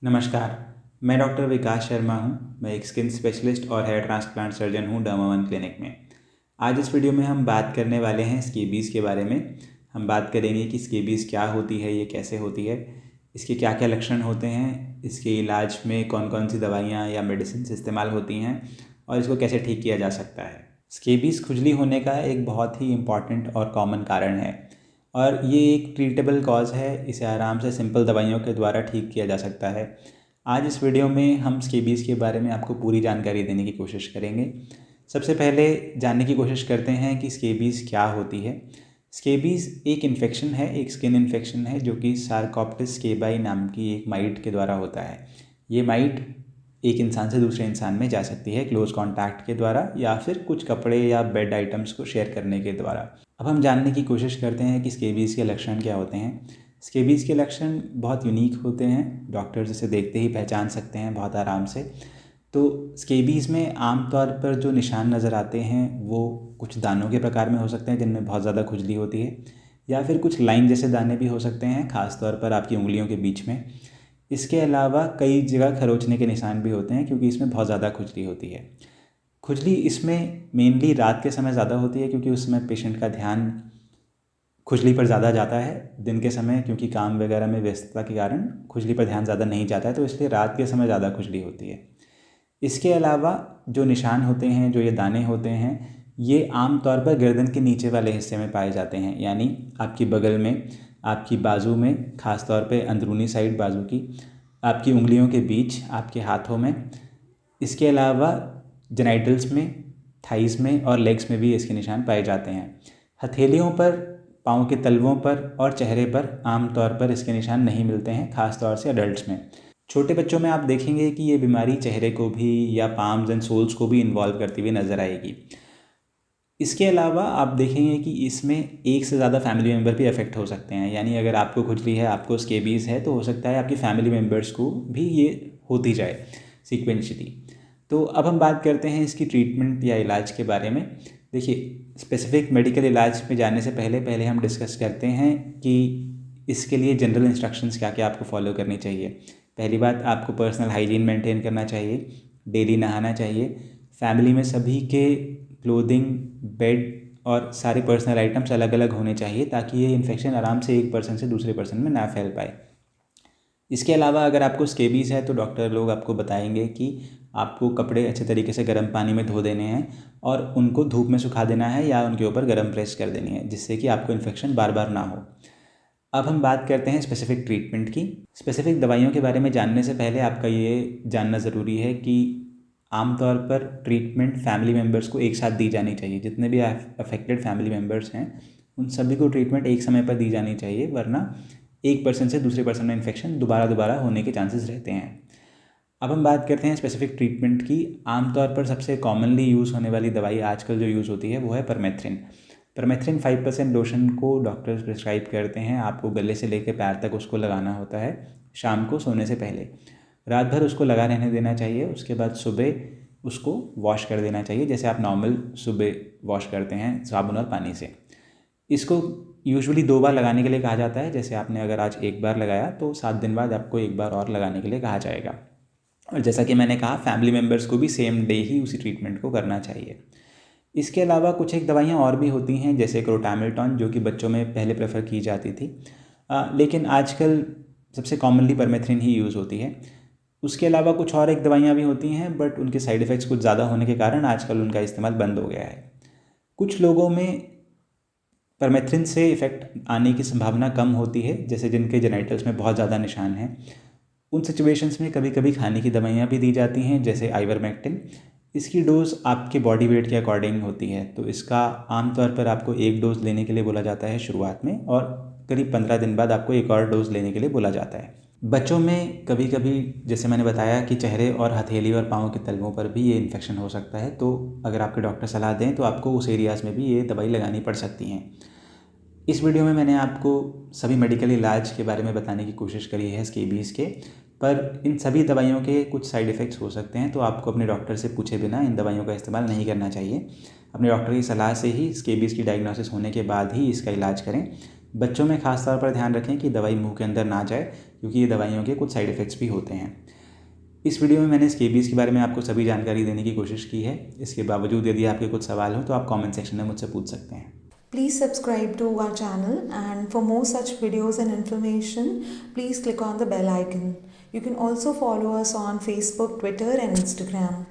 नमस्कार, मैं डॉक्टर विकास शर्मा हूँ। मैं एक स्किन स्पेशलिस्ट और हेयर ट्रांसप्लांट सर्जन हूँ डर्मा वन क्लिनिक में। आज इस वीडियो में हम बात करने वाले हैं स्केबीज़ के बारे में। हम बात करेंगे कि स्केबीज़ क्या होती है, ये कैसे होती है, इसके क्या क्या लक्षण होते हैं, इसके इलाज में कौन कौन सी दवाइयाँ या मेडिसिन इस्तेमाल होती हैं और इसको कैसे ठीक किया जा सकता है। स्केबीज़ खुजली होने का एक बहुत ही इम्पॉर्टेंट और कॉमन कारण है और ये एक ट्रीटेबल कॉज है। इसे आराम से सिंपल दवाइयों के द्वारा ठीक किया जा सकता है। आज इस वीडियो में हम स्केबीज़ के बारे में आपको पूरी जानकारी देने की कोशिश करेंगे। सबसे पहले जानने की कोशिश करते हैं कि स्केबीज़ क्या होती है। स्केबीज़ एक इन्फेक्शन है, एक स्किन इन्फेक्शन है जो कि सारकोप्टिस स्केबाई नाम की एक माइट के द्वारा होता है। ये माइट एक इंसान से दूसरे इंसान में जा सकती है क्लोज कॉन्टैक्ट के द्वारा या फिर कुछ कपड़े या बेड आइटम्स को शेयर करने के द्वारा। अब हम जानने की कोशिश करते हैं कि स्केबीज़ के लक्षण क्या होते हैं। स्केबीज़ के लक्षण बहुत यूनिक होते हैं, डॉक्टर्स इसे देखते ही पहचान सकते हैं बहुत आराम से। तो स्केबीज़ में आमतौर पर जो निशान नज़र आते हैं वो कुछ दानों के प्रकार में हो सकते हैं जिनमें बहुत ज़्यादा खुजली होती है, या फिर कुछ लाइन जैसे दाने भी हो सकते हैं, ख़ासतौर पर आपकी उंगलियों के बीच में। इसके अलावा कई जगह खरोंचने के निशान भी होते हैं क्योंकि इसमें बहुत ज़्यादा खुजली होती है। खुजली इसमें मेनली रात के समय ज़्यादा होती है क्योंकि उसमें पेशेंट का ध्यान खुजली पर ज़्यादा जाता है। दिन के समय क्योंकि काम वगैरह में व्यस्तता के कारण खुजली पर ध्यान ज़्यादा नहीं जाता है, तो इसलिए रात के समय ज़्यादा खुजली होती है। इसके अलावा जो निशान होते हैं, जो ये दाने होते हैं, ये आम तौर पर गर्दन के नीचे वाले हिस्से में पाए जाते हैं, यानी आपकी बगल में, आपकी बाजू में, ख़ास तौर पे अंदरूनी साइड बाजू की, आपकी उंगलियों के बीच, आपके हाथों में। इसके अलावा जेनाइटल्स में, थाइस में और लेग्स में भी इसके निशान पाए जाते हैं। हथेलियों पर, पाँव के तलवों पर और चेहरे पर आम तौर पर इसके निशान नहीं मिलते हैं, ख़ास तौर से अडल्ट्स में। छोटे बच्चों में आप देखेंगे कि ये बीमारी चेहरे को भी या पाम्स एंड सोल्स को भी इन्वॉल्व करती हुई नज़र आएगी। इसके अलावा आप देखेंगे कि इसमें एक से ज़्यादा फैमिली मेम्बर भी अफेक्ट हो सकते हैं, यानी अगर आपको खुजली है, आपको स्केबीज़ है, तो हो सकता है आपकी फैमिली मेम्बर्स को भी ये होती जाए सीक्वेंशली। तो अब हम बात करते हैं इसकी ट्रीटमेंट या इलाज के बारे में। देखिए, स्पेसिफिक मेडिकल इलाज में जाने से पहले पहले हम डिस्कस करते हैं कि इसके लिए जनरल इंस्ट्रक्शंस क्या क्या आपको फॉलो करनी चाहिए। पहली बात, आपको पर्सनल हाइजीन मेंटेन करना चाहिए, डेली नहाना चाहिए, फैमिली में सभी के क्लोथिंग, बेड और सारे पर्सनल आइटम्स अलग अलग होने चाहिए ताकि ये इन्फेक्शन आराम से एक पर्सन से दूसरे पर्सन में ना फैल पाए। इसके अलावा अगर आपको स्केबीज़ है तो डॉक्टर लोग आपको बताएंगे कि आपको कपड़े अच्छे तरीके से गर्म पानी में धो देने हैं और उनको धूप में सुखा देना है या उनके ऊपर गर्म प्रेस कर देनी है, जिससे कि आपको इन्फेक्शन बार बार ना हो। अब हम बात करते हैं स्पेसिफिक ट्रीटमेंट की। स्पेसिफिक दवाइयों के बारे में जानने से पहले आपका ये जानना ज़रूरी है कि आमतौर पर ट्रीटमेंट फैमिली मेम्बर्स को एक साथ दी जानी चाहिए। जितने भी अफेक्टेड फैमिली मेम्बर्स हैं उन सभी को ट्रीटमेंट एक समय पर दी जानी चाहिए, वरना एक पर्सन से दूसरे पर्सन में इन्फेक्शन दोबारा दोबारा होने के चांसेस रहते हैं। अब हम बात करते हैं स्पेसिफिक ट्रीटमेंट की। आमतौर पर सबसे कॉमनली यूज़ होने वाली दवाई आजकल जो यूज़ होती है वो है परमेथ्रिन। परमेथ्रिन 5% लोशन को डॉक्टर्स प्रिस्क्राइब करते हैं। आपको गले से लेकर पैर तक उसको लगाना होता है शाम को सोने से पहले। रात भर उसको लगा रहने देना चाहिए। उसके बाद सुबह उसको वॉश कर देना चाहिए, जैसे आप नॉर्मल सुबह वॉश करते हैं साबुन और पानी से। इसको यूजुअली 2 बार लगाने के लिए कहा जाता है। जैसे आपने अगर आज एक बार लगाया तो 7 दिन बाद आपको एक बार और लगाने के लिए कहा जाएगा। और जैसा कि मैंने कहा, फैमिली मेम्बर्स को भी सेम डे ही उसी ट्रीटमेंट को करना चाहिए। इसके अलावा कुछ एक दवाइयाँ और भी होती हैं, जैसे क्रोटामिल्टॉन, जो कि बच्चों में पहले प्रेफर की जाती थी, लेकिन आजकल सबसे कॉमनली परमेथ्रिन ही यूज़ होती है। उसके अलावा कुछ और एक दवाइयाँ भी होती हैं, बट उनके साइड इफ़ेक्ट्स कुछ ज़्यादा होने के कारण आजकल उनका इस्तेमाल बंद हो गया है। कुछ लोगों में परमेथ्रिन से इफ़ेक्ट आने की संभावना कम होती है, जैसे जिनके जेनाइटल्स में बहुत ज़्यादा निशान हैं। उन सिचुएशंस में कभी कभी खाने की दवाइयाँ भी दी जाती हैं, जैसे आइवरमेक्टिन। इसकी डोज़ आपके बॉडी वेट के अकॉर्डिंग होती है, तो इसका आमतौर पर आपको एक डोज़ लेने के लिए बोला जाता है शुरुआत में, और करीब 15 दिन बाद आपको एक और डोज़ लेने के लिए बोला जाता है। बच्चों में कभी कभी, जैसे मैंने बताया, कि चेहरे और हथेली और पाँव के तलवों पर भी ये इन्फेक्शन हो सकता है, तो अगर आपके डॉक्टर सलाह दें तो आपको उस एरियाज़ में भी ये दवाई लगानी पड़ सकती हैं। इस वीडियो में मैंने आपको सभी मेडिकल इलाज के बारे में बताने की कोशिश करी है स्केबीज़ के, पर इन सभी दवाइयों के कुछ साइड इफ़ेक्ट्स हो सकते हैं, तो आपको अपने डॉक्टर से पूछे बिना इन दवाइयों का इस्तेमाल नहीं करना चाहिए। अपने डॉक्टर की सलाह से ही स्केबीज़ की डायग्नोसिस होने के बाद ही इसका इलाज करें। बच्चों में ख़ास तौर पर ध्यान रखें कि दवाई मुंह के अंदर ना जाए, क्योंकि ये दवाइयों के कुछ साइड इफ़ेक्ट्स भी होते हैं। इस वीडियो में मैंने स्केबीज़ के बारे में आपको सभी जानकारी देने की कोशिश की है। इसके बावजूद यदि आपके कुछ सवाल हो तो आप कमेंट सेक्शन में मुझसे पूछ सकते हैं। Please subscribe to our channel, and for more such videos and information, please click on the bell icon. You can also follow us on Facebook, Twitter and Instagram.